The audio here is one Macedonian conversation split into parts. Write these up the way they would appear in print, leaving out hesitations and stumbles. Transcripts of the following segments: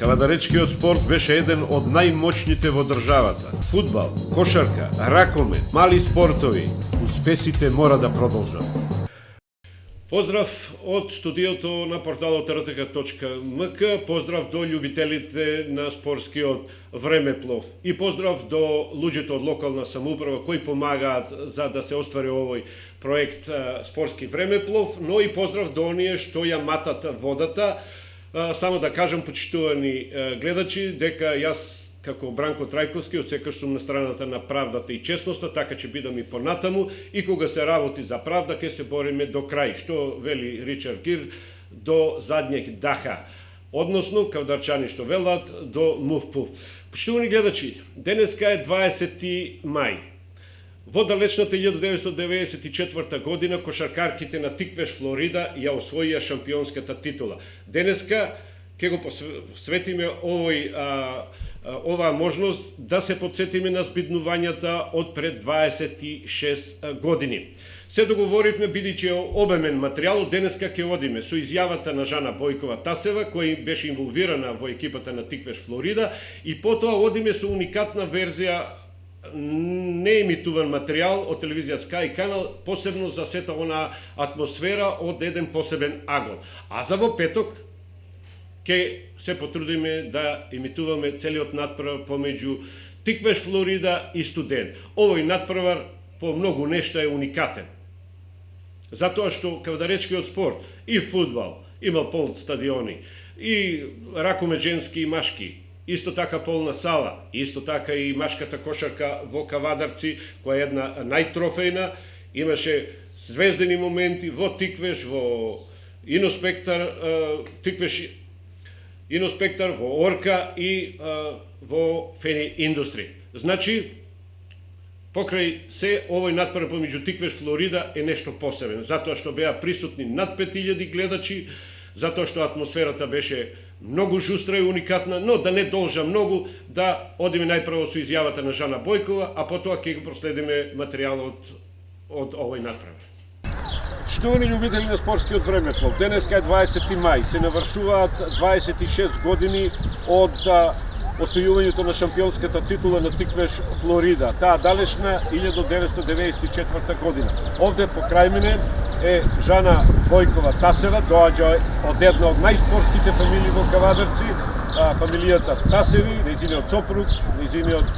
Кавадаречкиот спорт беше еден од најмоćните во државата. Фудбал, кошарка, ракомет, мали спортови, успесите мора да продолжат. Поздрав од студиото на порталот rtk.mk, поздрав до љубителите на спортскиот времеплов и поздрав до луѓето од локална самоуправа кои помагаат за да се оствари овој проект спортски времеплов, но и поздрав до оние што ја матат водата. Само да кажам, почитувани гледачи, дека јас како Бранко Трајковски од секој сум на страната на правдата и честноста, така ќе бидам и понатаму, и кога се работи за правда ќе се бориме до крај, што вели Ричард Гир, до задњег даха. Односно, кавдарчани што велат, до мув-пув. Почитувани гледачи, денеска е 20 мај. Во далечната 1994 година кошаркарките на Тиквеш, Флорида ја освоија шампионската титула. Денеска ќе го посветиме оваа можност да се подсетиме на збиднувањата од пред 26 години. Се договоривме, бидејќи обемен материјал, денеска ќе одиме со изјавата на Жана Бојкова Тасева, која беше инволвирана во екипата на Тиквеш, Флорида, и потоа одиме со уникатна верзија неемитуван материјал од телевизија Sky канал, посебно за сета она атмосфера од еден посебен агол. А за во петок ќе се потрудиме да имитуваме целиот надпревар помеѓу Тиквеш, Флорида и Студент. Овој надпревар по многу нешта е уникатен. Затоа што кавдаречкиот спорт и фудбал имал полн стадиони, и ракомет женски и машки, исто така полна сала, исто така и машката кошарка во Кавадарци, која е една најтрофејна, имаше звездени моменти во Тиквеш, во Иноспектар, Иноспектар, во Орка и во Фени Индустри. Значи, покрај се, овој надпревар помеѓу Тиквеш, Флорида е нешто посебен, затоа што беа присутни над 5000 гледачи, затоа што атмосферата беше многу жустра и уникатна, но да не должа многу, да одиме најпрво со изјавата на Жана Бојкова, а потоа ќе го проследиме материјалот од овој надпревар. Почитувани љубители на спортскиот времеплов, денеска е 20 мај, се навршуваат 26 години од освојувањето на шампионската титула на Тиквеш, Флорида, таа далечна 1994 година. Овде покрај мене е Жана Бојкова Тасева, доаѓа од една од најспортските фамилии во Кавадарци, фамилијата Тасеви, нејзиниот сопруг, нејзиниот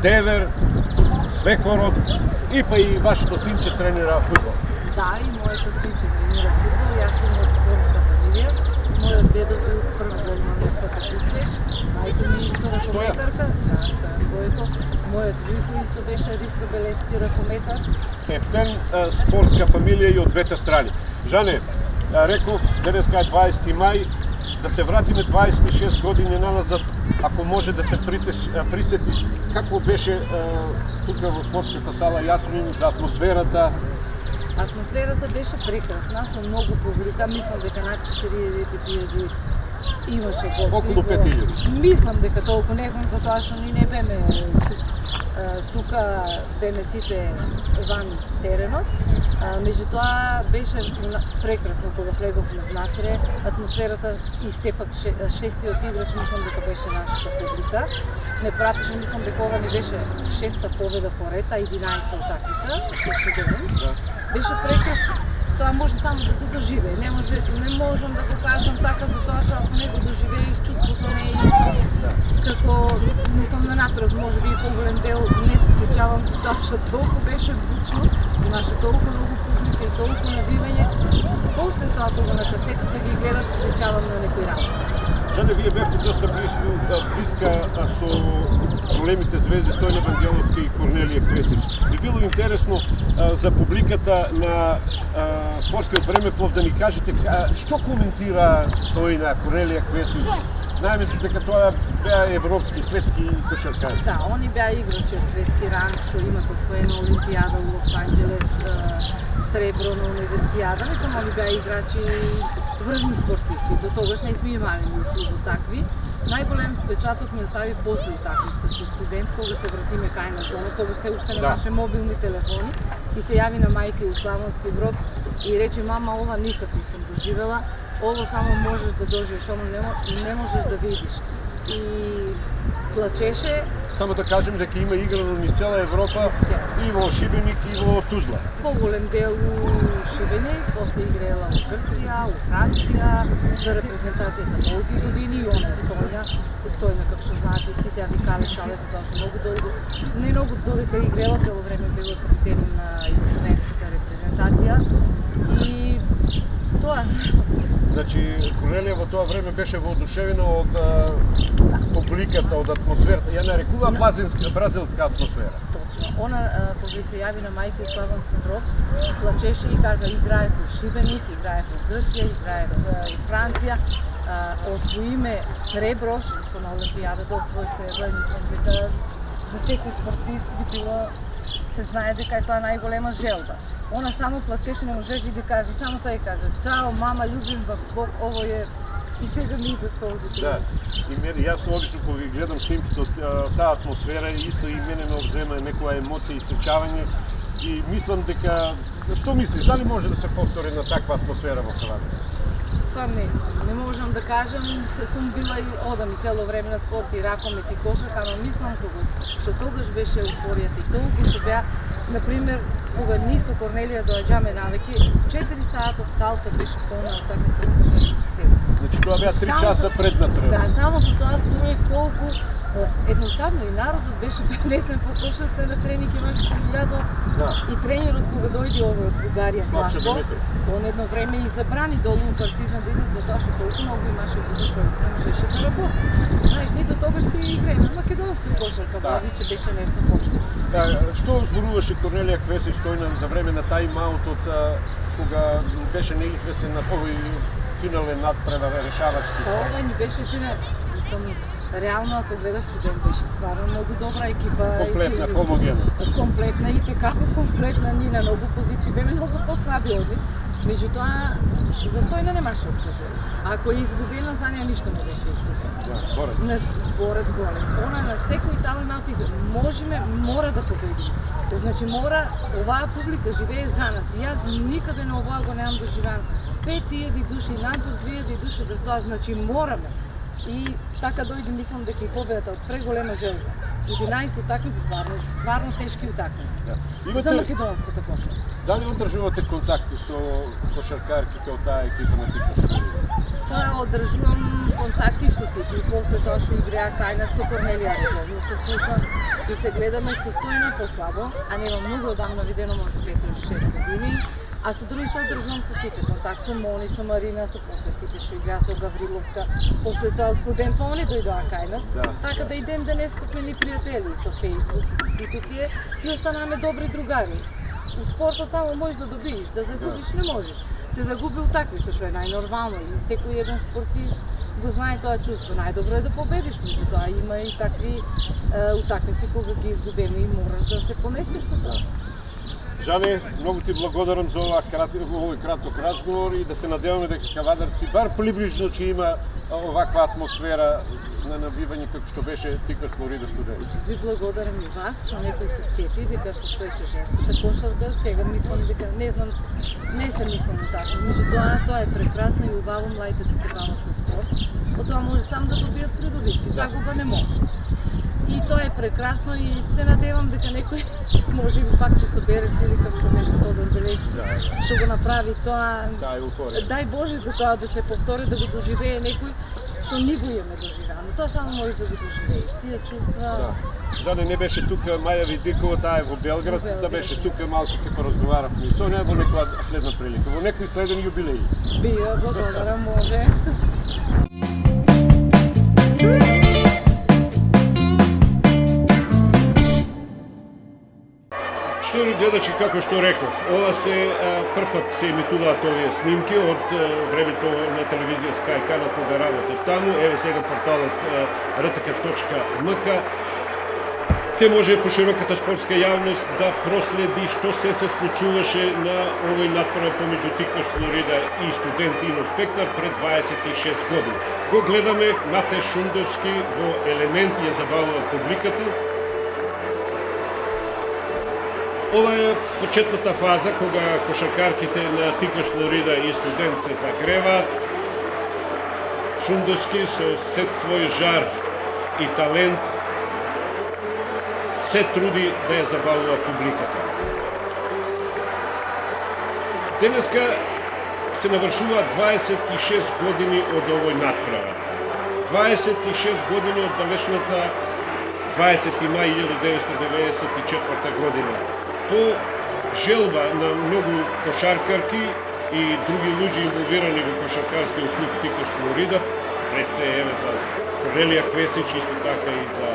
девер, свекорот, и па и вашето синче тренира фудбал. Да, и моето синче тренира фудбал, јас сум од спортска фамилија. Мојот дедо бил прв голман на ФК Тиквеш, мајка ми исто ракометарка, да, Стојан Бојков. Мојот вујко исто беше Ристо Белевски ракометар. Ептен спортска фамилија и од двете страни. Жане, реков денеска е 20 мај, да се вратиме 26 години назад, ако може да се присетиш какво беше тука во спортската сала Јасмин, за атмосферата. Атмосферата беше прекрасна, со многу публика, мислам дека над 4000 имаше гости. Околу 5000. Мислам дека толку, не знам, затоа што ни не беме тука, беме сите ван теренот. Меѓутоа беше прекрасно кога влеговме внатре, атмосферата и сепак шестиот играч мислам дека беше нашата публика. Не пратеше, мислам дека ова ни беше 6-та победа поред, а 11-та утакмица со Студент. Беше прекрасно. Тоа може само да се доживее. Не можам да го кажам така, затоа што ако не го доживееш, чувството не е исто. Како, мислам, на натров, може би и поголем дел не се сеќавам затоа што толку беше бучно, имаше толку многу публика и толку навивање. После тоа, кога на касетите ги гледав, се сеќавам на некој работа. Жане, вие бевте доста блиска со големите звезди Стојан Евангеловски и Корнелија Квесич. Би било интересно за публиката на спортскиот времеплов да ни кажете што коментира Стојна, Корнелија Квесич. Знаеме дека тоа беа европски, светски кошаркари. Да, они беа играчи од светски ранг, што имат освоена Олимпијада во Лос Анџелес, сребро на универзијада. Мислам, они беа играчи врвни спортисти. До тогаш не сме имали во такви. Најголем впечаток ми остави после утакмицата со Студент, кога се вратиме кај нас дома, тогаш се уште немаше мобилни телефони, и се јави на мајка у Славонски Брод и рече: мама, ова никак не сум доживела. ово само можеш да доживиш, ово не можеш да видиш. И плачеше. Само да кажем дека има играно низ цела Европа и во Шибеник и во Тузла. По-голем дел у Шибеник, после играла у Грција, у Франција, за репрезентацијата долги години и она стојна, како што знаете сите, а викале Чале за тоа што многу долго, не многу додека играла, цело време била капитен на југословенската репрезентација и тоа. Значи, Корнелија во тоа време беше воодушевена од публиката, од атмосферата. Ја нарекува бразилска атмосфера. Точно. Она, кога се јави на мајка и Славонски Брод, плачеше и кажа играев у Шибеник, играев у Грција, играев у Франција, освоиме сребро, што на Олимпијада да освои сребро и мислам дека за секој спортист би било, се знае дека е тоа најголема желба. Она само плачеше, не можеше и да каже, само тој каже, чао, мама, љубим ве Бог, ово е и сега ми идат солзите. Да, и мене, јас обично кога ги гледам снимките од таа атмосфера, исто и мене ме обзема некоја емоција и сеќавање и мислам дека, што мислиш, дали може да се повтори на таква атмосфера во Саватец? Па не знам, не можам да кажам, сум била и одам и цело време на спорт и ракомет и кошарка, ама мислам кога што тогаш беше еуфоријата и толку што беа, например, кога ние со Корнелија доаѓаме навеќе, 4 сата од салта беше полна од такви среќни се. Значи тоа беа 3 часа пред на тренинг. Да, само по тоа зборувам колку едноставно и народот беше пренесен по кошарка на тренинг, имаше 1000 и тренерот кога дојде овој од Бугарија Славко, он едно време и забрани долу у Партизан да идат затоа што толку многу имаше луѓе, човек не можеше да работи. Знаеш, нито тогаш се играеме македонска кошарка, владиче беше нешто повеќе. Што зборуваше Корнелија Квесич Стојна за време на тајм-аутот кога беше неизвестен на овој финален надпревар решавачки? Ова ни беше финал, мислам, реално ако гледаш студент беше стварно многу добра екипа. Комплетна, хомогена. Комплетна и текако комплетна, ни на многу позиции беме многу послаби од нив. Меѓутоа, за Стојна немаше откажено. Ако е изгубена, за неја ништо не беше изгубено. Да, борец. Борец голем. Она на секој тајм-аут можеме, мора да победиме. Значи мора, оваа публика живее за нас. Јас никаде на оваа го немам доживеано. 5000 души, надвор 2000 души да стоат, значи мораме. И така дојде, мислам дека и победата од преголема желба. 11 утакмици, стварно тешки утакмици. Да. За македонската кошарка. Дали одржувате контакти со кошаркарките од таа екипа на Тикаш? Тоа одржувам контакти со сите и после тоа што играа кај нас со Корнелија редовно се слушам и се гледаме со Стојна послабо, а нема многу одамна видено, може 5-6 години. А со други се одржувам со сите контакт, со Мони, со Марина, со после сите што играа со Гавриловска, после тоа студент па они дојдоа кај нас. Да, така да и ден денеска сме ни пријатели со Facebook и со сите тие и останаме добри другари. У спортот само можеш да добиеш, да загубиш не можеш. Се загуби утакмиста, што е најнормално и секој еден спортист го знае тоа чувство. Најдобро е да победиш, меѓутоа има и такви утакмици кога ги изгубиме и мораш да се понесеш со тоа. Жане, многу ти благодарам за овој краток разговор и да се надеваме дека Кавадарци бар приближно ќе има оваква атмосфера на набивање како што беше Тикаш Флорида студент. Ви благодарам и вас што некој се сети дека постоеше женската кошарка. Сега мислам дека не се мислам така. Меѓутоа тоа е прекрасно и убаво младите да се бават со спорт. Од тоа може само да добијат придобитки, загуба не може. И тоа е прекрасно и се надевам дека некој може би пак ќе собере сили како што беше Тодор Белевски, што го направи тоа. Таа еуфорија. Дај Боже да тоа да се повтори, да го доживее некој што ни го имаме доживеано. Тоа само можеш да го доживееш. Тие чувства. Да. Жане не беше тука Маја Видикова, таа е во Белград, да беше тука малку ќе поразговаравме и со неа во некоја следна прилика, во некој следен јубилеј. Био, благодарам, може. Штовни гледачи, како што реков, ова се првпат се емитуваат овие снимки од времето на телевизија Sky Canal кога работев таму. Еве сега порталот rtk.mk те може по широката спортска јавност да проследи што се случуваше на овој надпревар помеѓу Тикаш Флорида и студент Ино Спектар пред 26 години. Го гледаме Матеј Шундовски во елемент ја забавува публиката. Ова е почетната фаза кога кошаркарките на Тикаш Флорида и студент се загреваат. Шундовски со сет свој жар и талент се труди да ја забавува публиката. Денеска се навршува 26 години од овој надпревар. 26 години од далечната 20. мај 1994 година. По желба на многу кошаркарки и други луѓе инволвирани во кошаркарскиот клуб Тиквеш Флорида, пред се еве за Корнелија Квесич, исто така и за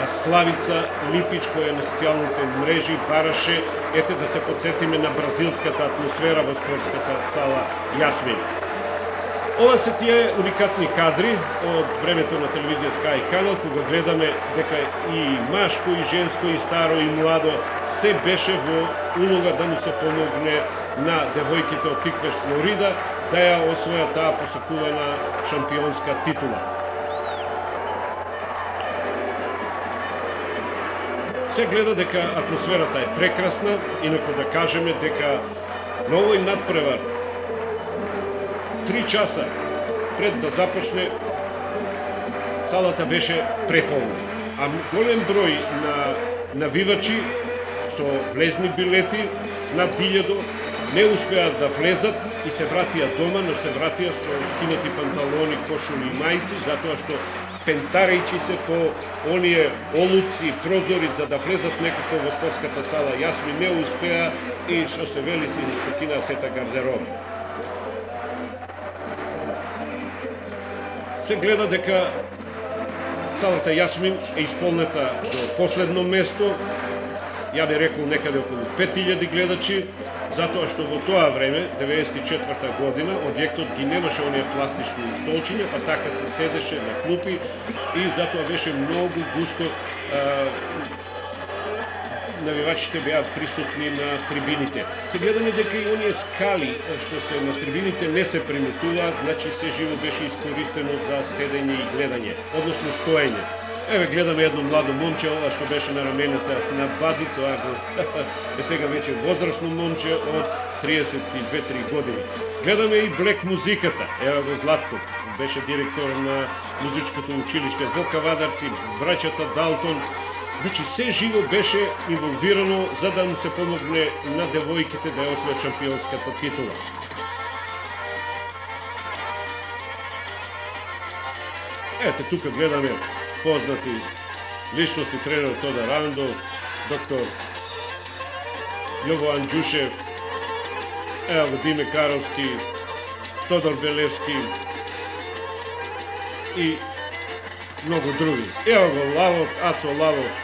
Славица Липич, која на социјалните мрежи бараше, ете да се подсетиме на бразилската атмосфера во спортската сала Јасмин. Ова се тие уникатни кадри од времето на телевизија Sky канал, кога гледаме дека и машко, и женско, и старо, и младо се беше во улога да му се помогне на девојките од Тиквеш Флорида да ја освоја таа посакувана шампионска титула. Се гледа дека атмосферата е прекрасна, инако да кажеме дека на овој надпревар 3 часа пред да започне салата беше преполна, а голем број на навивачи со влезни билети над 1000 не успеа да влезат и се вратија дома, но се вратија со скинати панталони, кошули и мајци, затоа што пентарејќи се по оние олуци, прозори за да влезат некако во спортската сала Јасмин, не успеа и што се вели си скина сета гардероба. Се гледа дека салата Јасмин е исполнета до последно место, ја би рекол некаде околу 5000 гледачи, затоа што во тоа време, 94 година, објектот ги немаше оние пластични столчиња, па така се седеше на клупи и затоа беше многу густо, навивачите беа присутни на трибините. Се гледаме дека и оние скали што се на трибините не се приметуваат, значи се живо беше искористено за седење и гледање, односно стоење. Еве гледаме едно младо момче, ова што беше на рамената на Бади, тоа го е сега веќе возрастно момче од 32-3 години. Гледаме и блек музиката, ева го Златко, беше директор на музичкото училиште во Кавадарци, браќата Далтон. Значи се живо беше инволвирано за да му се помогне на девојките да ја освојат шампионската титула. Ете, тука гледаме познати личности, тренер Тодор Рандов, доктор Јово Анџушев, ево го Диме Каровски, Тодор Белевски и многу други. Ево го Лавот, Ацо Лавот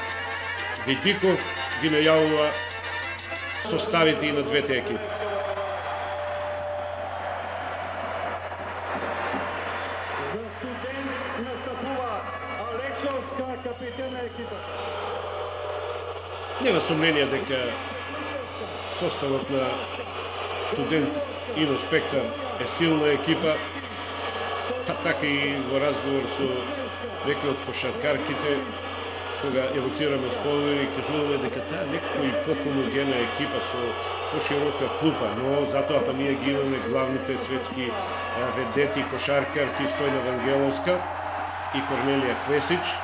Видиков ги најавува составите и на двете екипи. Нема сомнение дека составот на Студент Ино Спектар е силна екипа, па така и во разговор со некои од кошаркарките, кога евоцираме спомени, кажуваме дека таа некако и похомогена екипа со поширока клупа, но затоа па ние ги имаме главните светски ведети кошаркарки Стојна Вангеловска и Корнелија Квесич,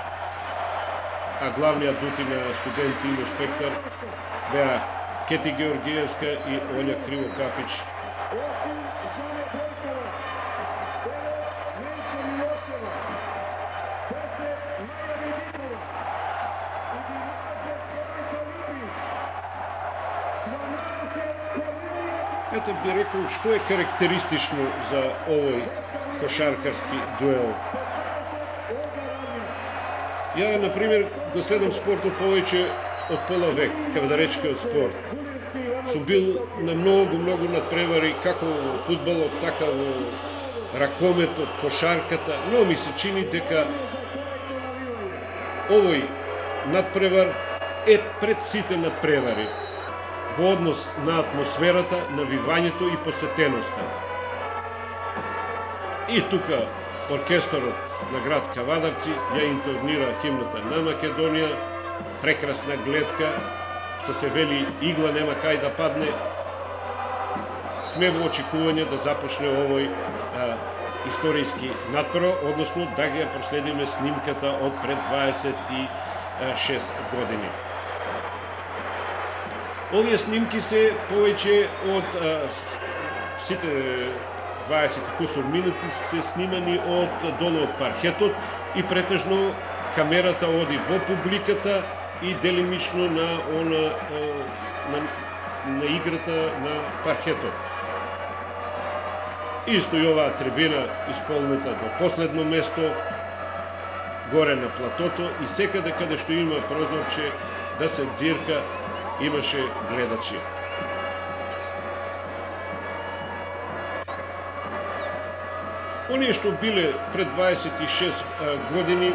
а главниот дути на Студент Ино Спектар беа Кети Георгиевска и Олја Кривокапич. Ете би рекол што е карактеристично за овој кошаркарски дуел. Ја, например, го следам спортот повеќе од пола век, кавадаречкиот спорт. Сум бил на многу надпревари, како во фудбалот, така во ракометот, кошарката, но ми се чини дека овој надпревар е пред сите надпревари во однос на атмосферата, навивањето и посетеноста. И тука оркестарот на град Кавадарци ја интонира химната на Македонија, прекрасна гледка, што се вели игла нема кај да падне. Сме во очекување да започне овој историјски надпревар, односно да ја проследиме снимката од пред 26 години. Овие снимки се повеќе од сите 20 кусор минути се снимани од долу од паркетот и претежно камерата оди во публиката и делимично на играта на паркетот. Исто и оваа трибина исполнета до последно место, горе на платото и секаде каде што има прозорче да се дзирка, имаше гледачи. Оние што биле пред 26 години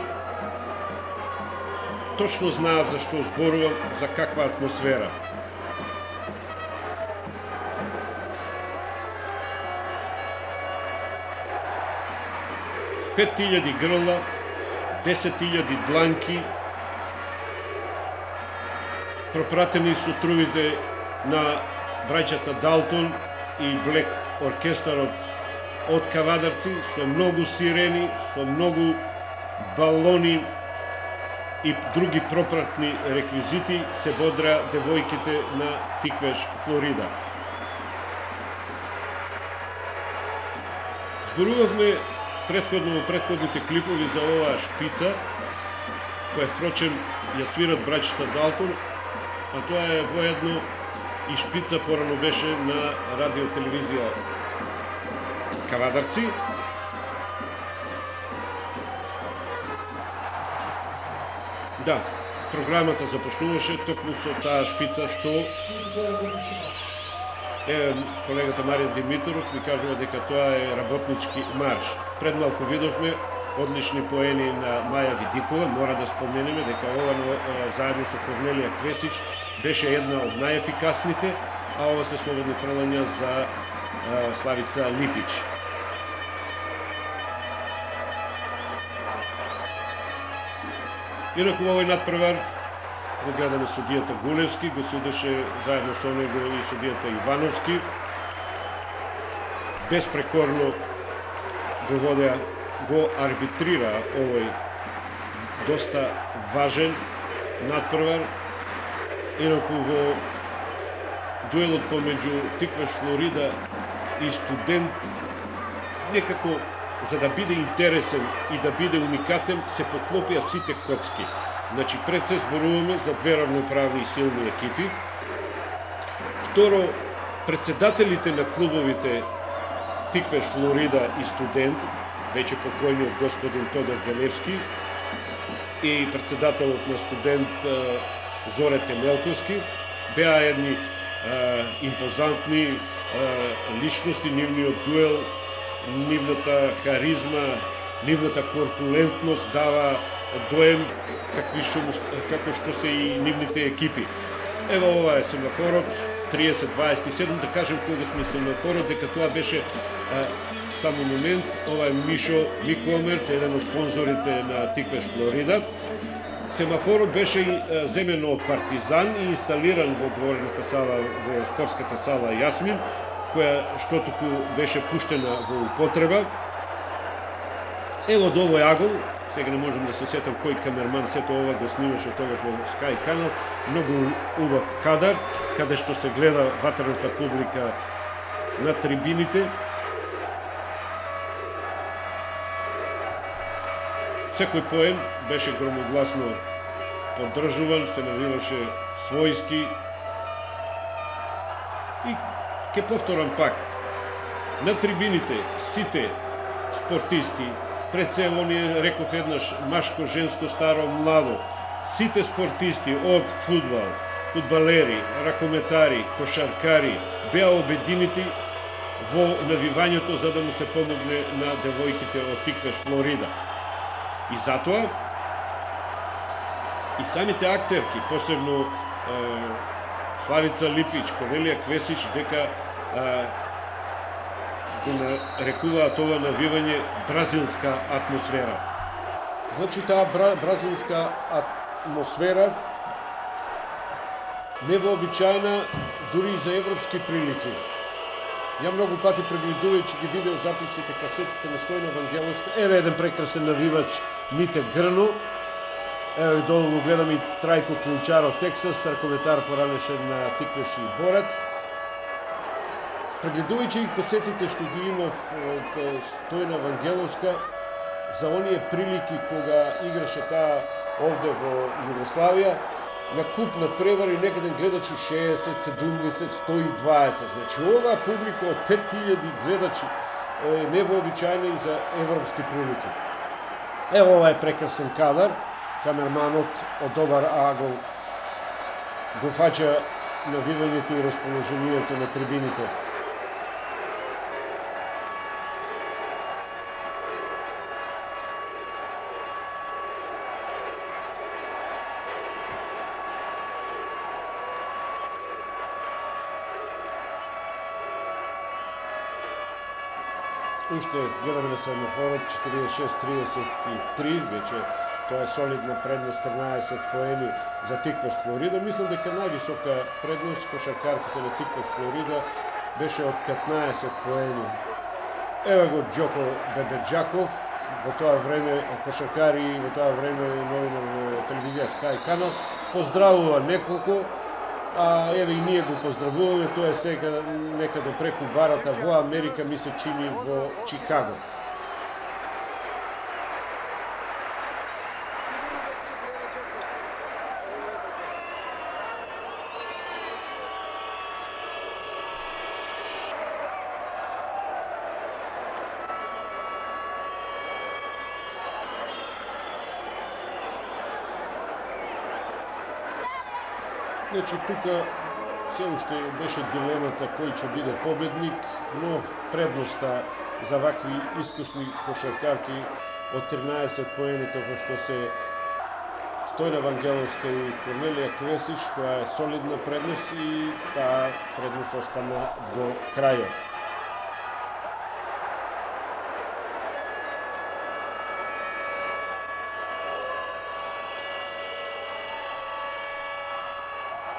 точно знаат за што зборувам, за каква атмосфера. Пет 5000 грла, 10.000 дланки, пропратени со трубите на браќата Далтон и Блек оркестарот од Кавадарци, со многу сирени, со многу балони и други пропратни реквизити се бодра девојките на Тиквеш, Флорида. Зборувавме во претходните клипови за оваа шпица, која впрочем ја свират браќата Далтон, а тоа е воедно и шпица порано беше на радиотелевизија Кавадарци. Да, програмата започнуваше токму со таа шпица што колегата Маријан Димитров ми кажува дека тоа е работнички марш. Пред малку видовме одлични поени на Маја Видикова, мора да споменеме дека ова заедно со Корнелија Квесич беше една од најефикасните, а ова се слободни фрлања за Славица Липич. Инаку во овој надпревар го гледаме судијата Гулевски, го судеше заедно со него и судијата Ивановски. Безпрекорно го арбитрира овој доста важен надпревар. Инаку во дуелот помеѓу Тиквеш, Флорида и Студент, некако за да биде интересен и да биде уникатен, се поклопија сите коцки. Значи, пред се зборуваме за две равноправни и силни екипи. Второ, председателите на клубовите Тиквеш, Флорида и Студент, веќе покојниот господин Тодор Белевски и председателот на Студент Зоре Темелковски, беа едни импозантни личности, нивниот дуел, нивната харизма, нивната корпулентност дава доем како што се и нивните екипи. Ево ова е семафорот, 30-27, да кажем кога сме семафорот, дека тоа беше само момент, ова е Мишо Микомерц, еден од спонзорите на Тиквеш, Флорида. Семафорот беше земен од Партизан и инсталиран во говорената сала, во спортската сала Јасмин, која што туку беше пуштена во употреба. Ево до овој агол, сега не можем да се сетам кој камерман сето ова го снимаше тогаш во Sky Canal, многу убав кадар, каде што се гледа ватрната публика на трибините. Секој поем беше громогласно поддржуван, се навиваше својски. И ке повторам пак, на трибините сите спортисти, пред се оние реков еднаш машко, женско, старо, младо, сите спортисти од фудбал, фудбалери, ракометари, кошаркари беа обединети во навивањето за да му се помогне на девојките од Тиквеш, Флорида. И затоа и самите актерки, посебно Славица Липич, Корнелија Квесич, дека го нарекуваат ова навивање бразилска атмосфера. Значи, таа бразилска атмосфера невообичаена дури и за европски прилики. Ја многу пати прегледувајќи ги видеозаписите, касетите на Стојна Вангеловска, еве еден прекрасен навивач Мите Грно, еве долу го гледам и Трајко Клинчаро, Тексас, ракометар поранешен на Тиквеш и Борец. Прегледувајќи и касетите што ги имав од Стојна Вангеловска, за оние прилики кога играше таа овде во Југославија, на куп надпревари некаде гледачи 60, 70, 120. Значи, оваа публика од 5000 гледачи е невообичајна и за европски прилики. Ево ова е прекрасен кадар. Камерманот од добар агол го фаќа навивањето и расположението на трибините. Уште гледаме на семафорот 46-33, веќе тоа е солидна предност 13 поени за Тиквеш Флорида. Мислам дека највисока предност кошаркарките на Тиквеш Флорида беше од 15 поени. Ева го Џоко Бебеџаков, во тоа време кошаркари и во тоа време новинар во телевизија Sky канал, поздравува неколку, а еве и ние го поздравуваме, тоа е сега некаде преку барата во Америка, ми се чини во Чикаго. Значи, тука се уште беше дилемата кој ќе биде победник, но предноста за вакви искусни кошаркарки од 13 поени како што се Стојна Вангеловска и Корнелија Квесич, тоа е солидна предност и таа предност остана до крајот.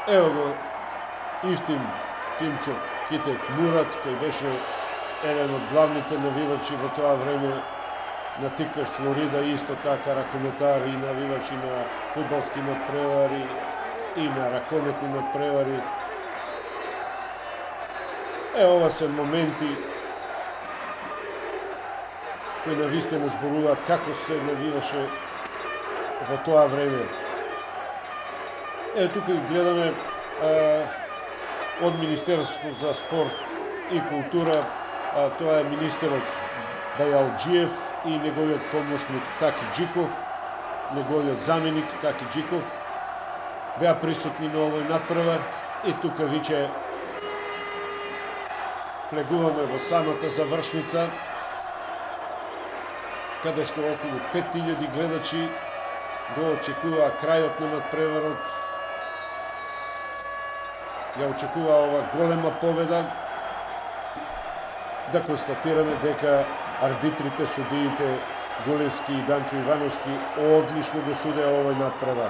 Ево го Ифтим Тимчо Китев Мурат, кој беше еден од главните навивачи во тоа време на Тиквеш Флорида, исто така ракометар и навивачи на фудбалски надпревари и на ракометни надпревари. Ова се моменти кои навистина зборуваат како се навиваше во тоа време. Тука ги гледаме од Министерство за спорт и култура, тоа е министерот Бајалџиев и неговиот помошник Таки Џиков, неговиот заменик Таки Џиков, беа присутни на овој надпревар и тука виче влегуваме во самата завршница, каде што околу 5000 гледачи го очекуваа крајот на надпреварот, ја очекува ова голема победа. Да констатираме дека арбитрите, судиите Голевски и Данчо Ивановски одлично го судеа овој надпревар.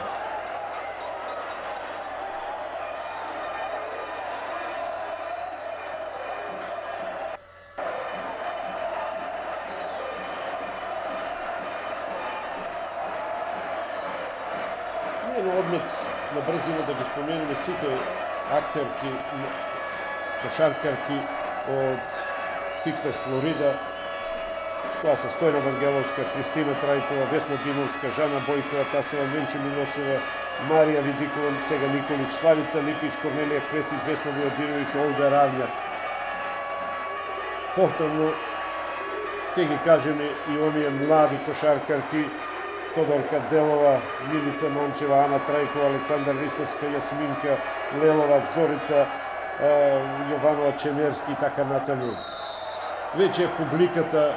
Не на одмет на брзина да ги споменеме сите актерки, кошаркарки од Тиквеш Флорида. Тоа се Стојна Вангеловска, Кристина Трајкова, Весна Димовска, Жана Бојкова, Тасева Менче Милошева, Марија Видикова, Сега Николич, Славица Липич, Корнелија Квесич, Весна Војодиновиќ, Олга Равњак. Повторно ќе ги кажеме и оние млади кошаркарки, Тодорка Делова, Милица Мончева, Ана Трајкова, Александар Лисовска, Јасминка Лелова, Зорица Јованова Чемерски и така натаму. Веќе публиката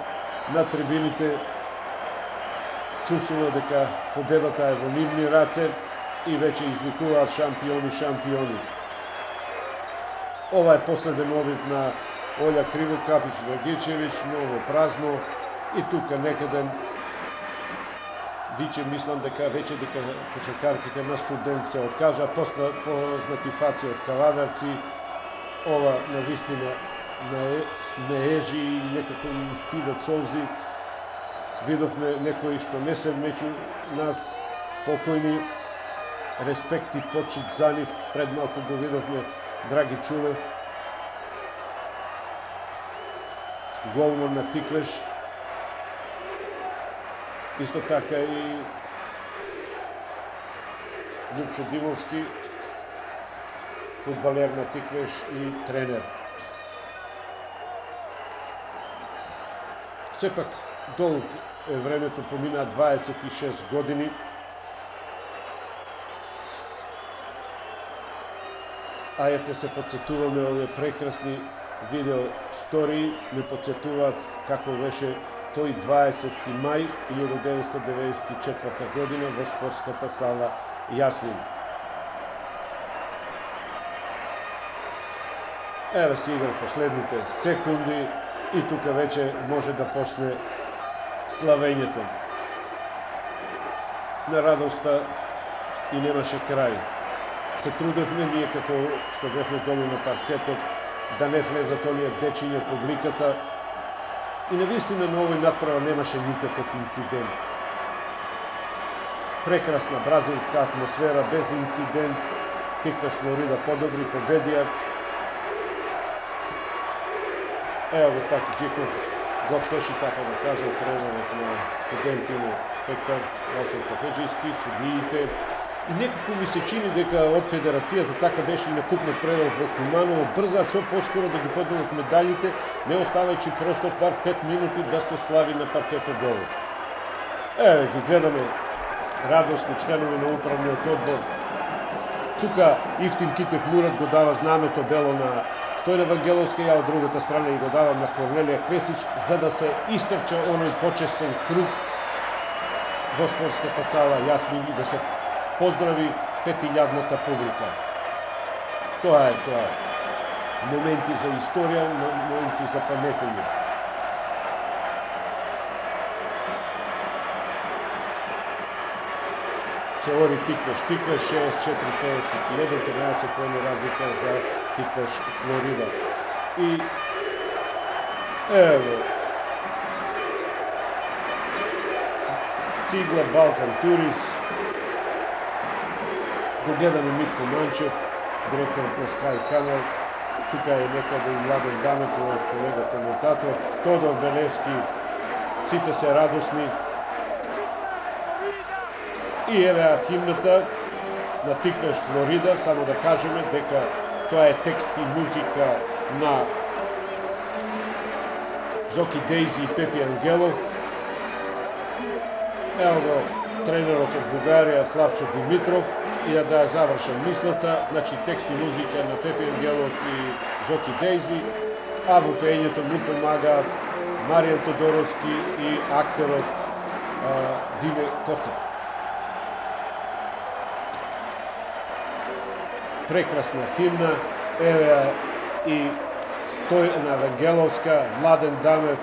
на трибините чувствува дека победата е во нивни раце и веќе извикуваат шампиони, шампиони. Ова е последен обид на Олја Кривокапич Драгичевич, многу празно и тука некаде виче мислам дека веќе дека кошаркарките на Студент се откажа, познати фаци од кавадарци. Ова навистина на ежи и некако им кидат солзи. Видовме некои што не се меѓу нас покојни. Респект и почит за нив. Пред малку го видовме Драги Чулев, голман на Тиквеш. Исто така и Љупчо Димовски, фудбалер на Тиквеш и тренер. Сепак долг е времето, помина 26 години. А ете се подсетуваме овие прекрасни видео стории, не подсетуваат како беше тој 20. мај 1994 година во спортската сала Јаснин. Еве се игра последните секунди и тука веќе може да почне славењето. На радоста и немаше крај. Се трудевме ние како што бевме долу на паркетот да не влезат оние дечиња публиката и навистина на овој надправа немаше никаков инцидент. Прекрасна бразилска атмосфера, без инцидент. Тиквеш Флорида подобри, победија. Ево го Таки Џиков, Гоптеши, така да кажам, тренерот на Студентино Спектар, Васил Кафеджијски, судиите. И некако ми се чини дека од федерацијата така беше и накупнат превод во Куманово, брза што поскоро да ги поделат медалите, не оставајќи простор бар 5 минути да се слави на паркетот долу. Еве ги гледаме радосни членови на управниот одбор. Тука Ифтим Китев Мурат го дава знамето бело на Стојна Вангеловска, ја од другата страна и го давам на Корнелија Квесич, за да се истрча оној почесен круг во спортската сала Јаснин и да се поздрави 5000-ната публика. Тоа е. Моменти за историја, моменти за паметење. Се ори Тиквеш 64-51, 13 поени разлика за Тиквеш Флорида. И ево Цигла Балкан Турис. Го гледаме Митко Манчев, директорот на Sky Канал. Тука е некаде и Младен Дамев, мојот колега коментатор. Тодор Белевски, сите се радосни. И еве химната на Тиквеш Флорида, само да кажеме дека тоа е текст и музика на Зоки Дейзи и Пепи Ангелов. Ево го тренерот од Бугарија Славчо Димитров. И да ја завршам мислата, значи текст и музика на Пепи Ангелов и Зоки Дейзи, а во пеењето ми помага Маријан Тодоровски и актерот Диме Коцев. Прекрасна химна, еве и Стојна Вангеловска, Младен Дамев.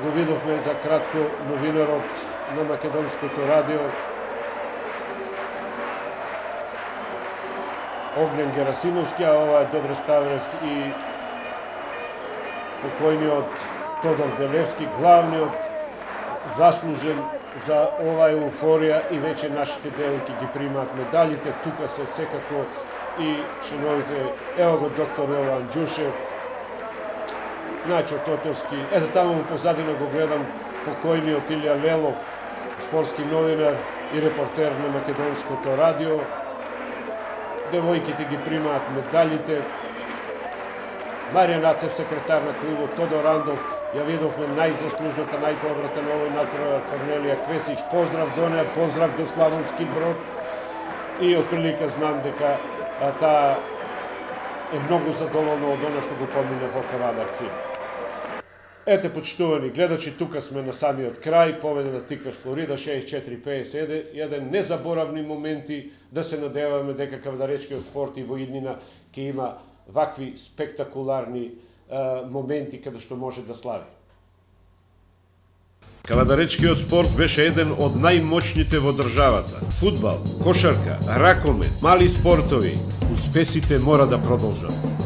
Го видовме за кратко новинарот на Македонското радио. Огнен Герасимовски, а ова е Добре Ставрев и покојниот Тодор Белевски, главниот заслужен за оваа еуфорија и веќе нашите девојки ги примаат медалите. Тука се секако и членовите, ево го доктор Јован Ѓушев, Најчо Тотевски, ето таму во позадина го гледам покојниот Илија Лелов, спортски новинар и репортер на Македонското радио. Девојките ги примаат медалите. Маријан Ацев, секретар на клубот, Тодор Андов, ја видовме најзаслужната, најдобрата на овој надпревар Корнелија Квесич. Поздрав до неа, поздрав до Славонски Брод. И отприлика знам дека таа е многу задоволна од она што го помина во Кавадарци. Ете, почитувани гледачи, тука сме на самиот крај, победа на Тиквеш Флорида 64-51, незаборавни моменти, да се надеваме дека кавадаречкиот спорт и во иднина ќе има вакви спектакуларни моменти каде што може да слави. Кавадаречкиот спорт беше еден од најмоćните во државата. Фудбал, кошарка, ракомет, мали спортови, успесите мора да продолжат.